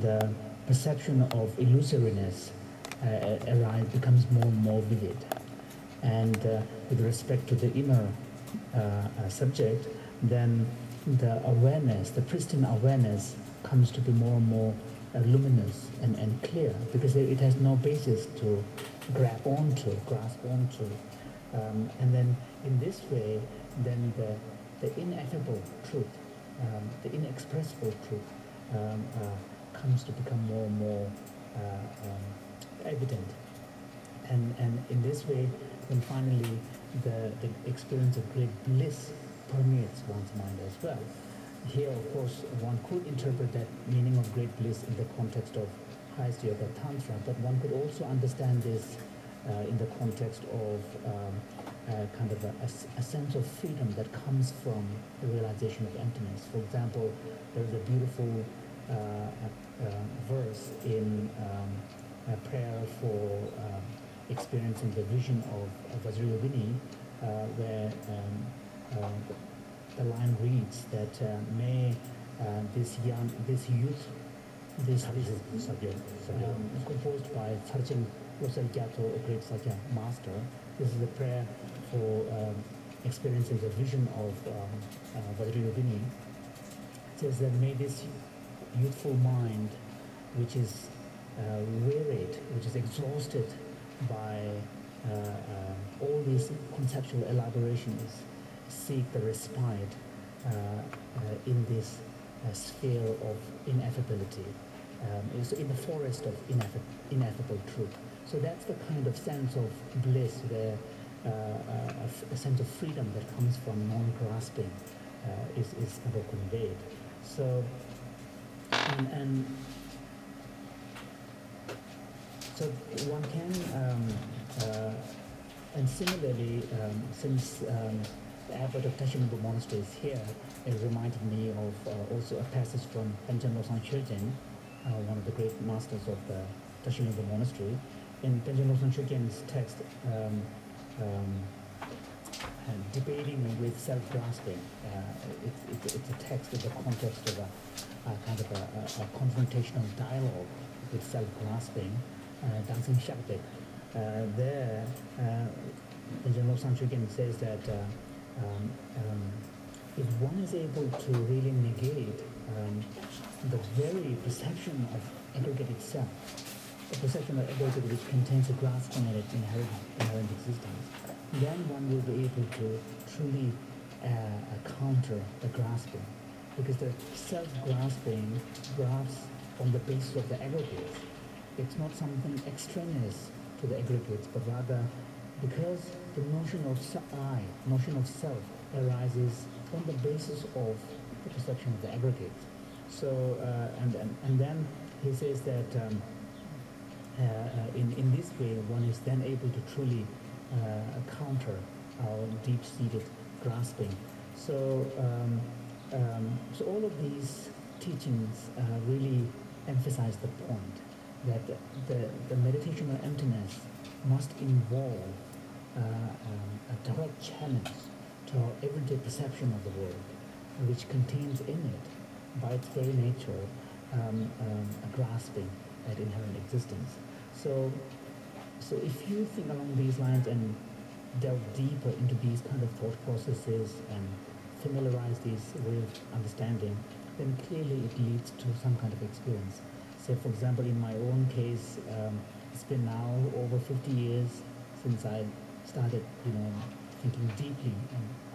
the perception of illusoriness becomes more and more vivid. And with respect to the inner subject, then the awareness, the pristine awareness, comes to be more and more luminous and clear, because it has no basis to grasp onto. And then in this way, then the ineffable truth, the inexpressible truth comes to become more and more evident. And in this way, then finally the experience of great bliss permeates one's mind as well. Here, of course, one could interpret that meaning of great bliss in the context of highest yoga tantra, but one could also understand this in the context of kind of a sense of freedom that comes from the realization of emptiness. For example, there is a beautiful verse in a prayer for experiencing the vision of Vajrayogini, where the line reads that may this youth, this composed by Sarchen Losel Gyato, a great Sakya master. This is a prayer for experiencing the vision of Vajrayogini. It says that may this youthful mind, which is wearied, which is exhausted by all these conceptual elaborations, seek the respite in this sphere of ineffability, in the forest of ineffable truth. So that's the kind of sense of bliss, where a sense of freedom that comes from non-grasping is ever conveyed. So, so one can, and similarly, since the abbot of Tashinumbu Monastery is here, it reminded me of also a passage from Panchen Losang Chögyeng, one of the great masters of the Tashinumbu Monastery. In Panchen Losang Chögyeng's text, debating with self-grasping, it's a text in the context of a kind of a confrontational dialogue with self-grasping, dancing Shaktik. There, Panchen Losang Chögyeng says that if one is able to really negate the very perception of aggregate itself, the perception of aggregate which contains a grasping in its inherent existence, then one will be able to truly counter the grasping, because the self-grasping grasps on the basis of the aggregates. It's not something extraneous to the aggregates, but rather because the notion of I, notion of self, arises on the basis of the perception of the aggregates. So, and then he says that in this way, one is then able to truly counter our deep-seated grasping. So, so all of these teachings really emphasize the point that the meditation on emptiness must involve a direct challenge to our everyday perception of the world, which contains in it, by its very nature, a grasping at inherent existence. So if you think along these lines and delve deeper into these kind of thought processes and familiarize these way of understanding, then clearly it leads to some kind of experience. Say, for example, in my own case, it's been now over 50 years since I started, thinking deeply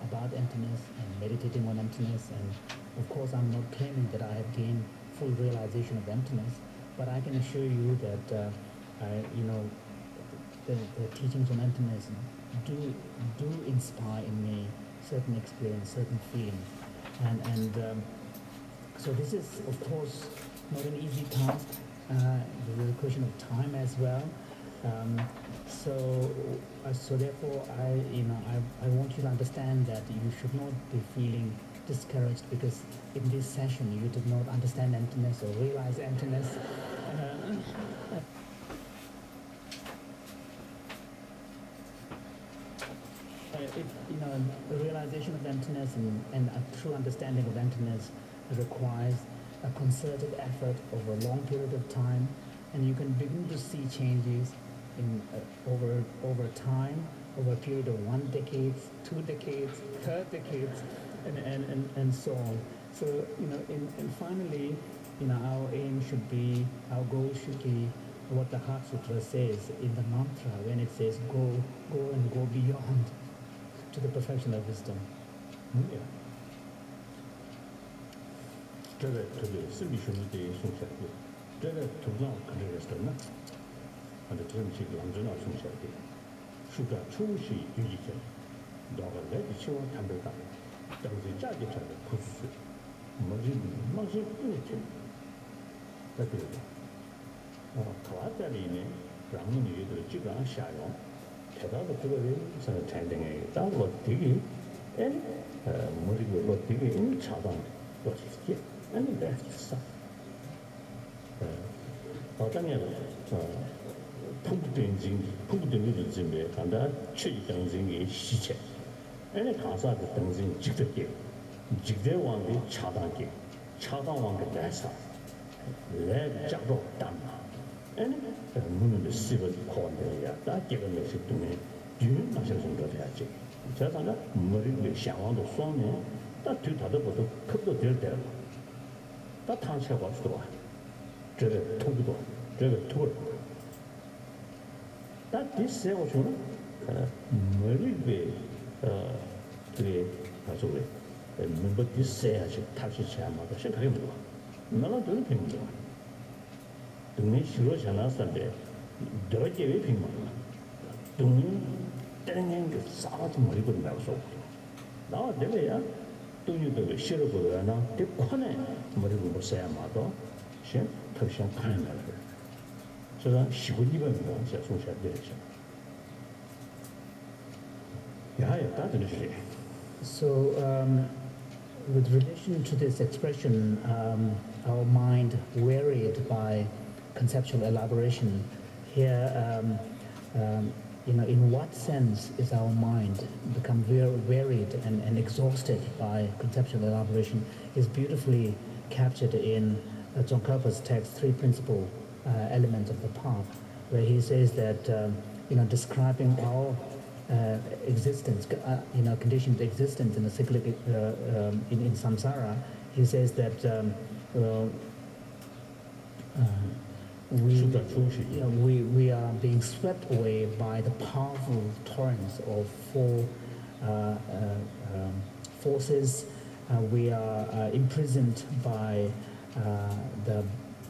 about emptiness and meditating on emptiness. And of course, I'm not claiming that I have gained full realization of emptiness, but I can assure you that, the teachings on emptiness do inspire in me certain experience, certain feeling, and so this is, of course, not an easy task. There's a question of time as well. So therefore, I want you to understand that you should not be feeling discouraged because in this session you did not understand emptiness or realize emptiness. The realization of emptiness and a true understanding of emptiness requires a concerted effort over a long period of time, and you can begin to see changes in over time, over a period of 1 decade, 2 decades, 3 decades, and so on. So, and finally, our aim should be, our goal should be what the Heart Sutra says in the mantra when it says, go and go beyond to the perfection of wisdom. Yeah. 저게 심리쇼의 송샤기. 저게 두장 그래서는 근데 정식 양전화 송샤기. 수가 초시 유지체. 너가 내 치워 담배다. 당시 짜게 차게 부수. 뭐지 뿌리체. 그래도 가와자리네. 그러면 얘들 지가 샤요. 대다도 그거를 저는 잘되게 따로 되게 머리가 되게 차단 어떻게 아니 됐어. 어쩌면 풍부된 진에 간다 최이 등진의 시체. 아니 가사의 등진 직접게 직대왕의 차단왕의 대사. 내 작도 담아. 아니 문을 씹을 거야. 다 기본 것이 때문에 뒤는 나셔 좀 해야지. 제가가 머리를想왕도 손에 다 뒤다도 것도 급도 될 때로 다 탄체가 들어와. 저게 통도 저게 토를 다 디세고 주는 머리를 그게 가서 왜 멤버 디세야지 다시 제마다 생각해 보고 나는 좀 팽이야. 등이 싫어 지나서는데 더게 왜 팽이야. 등이 때는 게 싸가지 머리고 나서 나와 되면 돈이도 싫어 보여나 대판에 머리고 못 써야 마도 신 더신 가는 거야. 제가 12번이면 제가 소셜 되죠. 야야 다들 그래. So, with relation to this expression, our mind wearied by conceptual elaboration, here, in what sense is our mind become wearied and exhausted by conceptual elaboration is beautifully captured in Tsongkhapa's text, Three Principal Elements of the Path, where he says that, describing our existence, conditioned existence in the cyclic, in samsara, he says that we are being swept away by the powerful torrents of four forces. We are imprisoned by the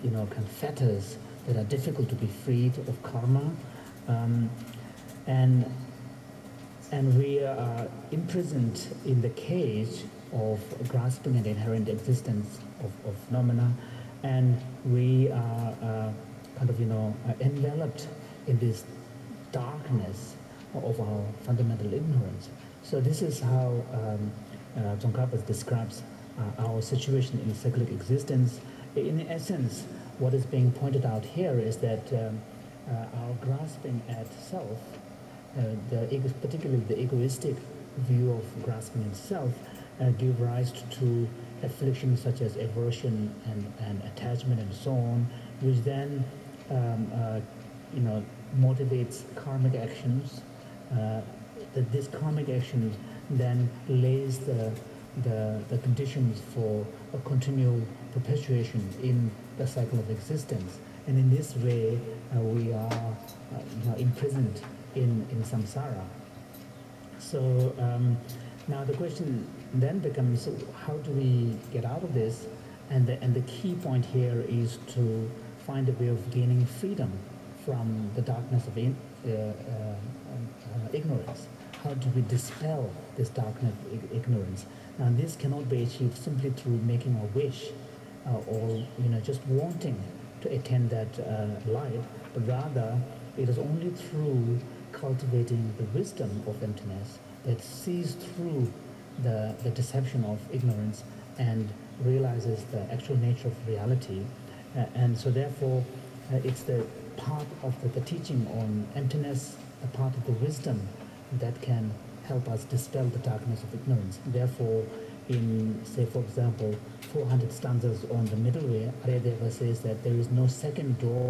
kind of fetters that are difficult to be freed of karma, and we are imprisoned in the cage of grasping an inherent existence of phenomena, and we are enveloped in this darkness of our fundamental ignorance. So this is how Tsongkhapa describes our situation in cyclic existence. In essence, what is being pointed out here is that our grasping at self, particularly the egoistic view of grasping at self, give rise to afflictions such as aversion and attachment and so on, which then motivates karmic actions. That this karmic actions then lays the conditions for a continual perpetuation in the cycle of existence. And in this way, we are imprisoned in samsara. So now the question then becomes, how do we get out of this? And the key point here is to find a way of gaining freedom from the darkness of ignorance. How do we dispel this darkness of ignorance? Now this cannot be achieved simply through making a wish or just wanting to attain that light, but rather it is only through cultivating the wisdom of emptiness that sees through the deception of ignorance and realizes the actual nature of reality. And so therefore it's the part of the teaching on emptiness, the part of the wisdom that can help us dispel the darkness of ignorance. Therefore, in, say, for example, 400 stanzas on the middle way, Aryadeva says that there is no second door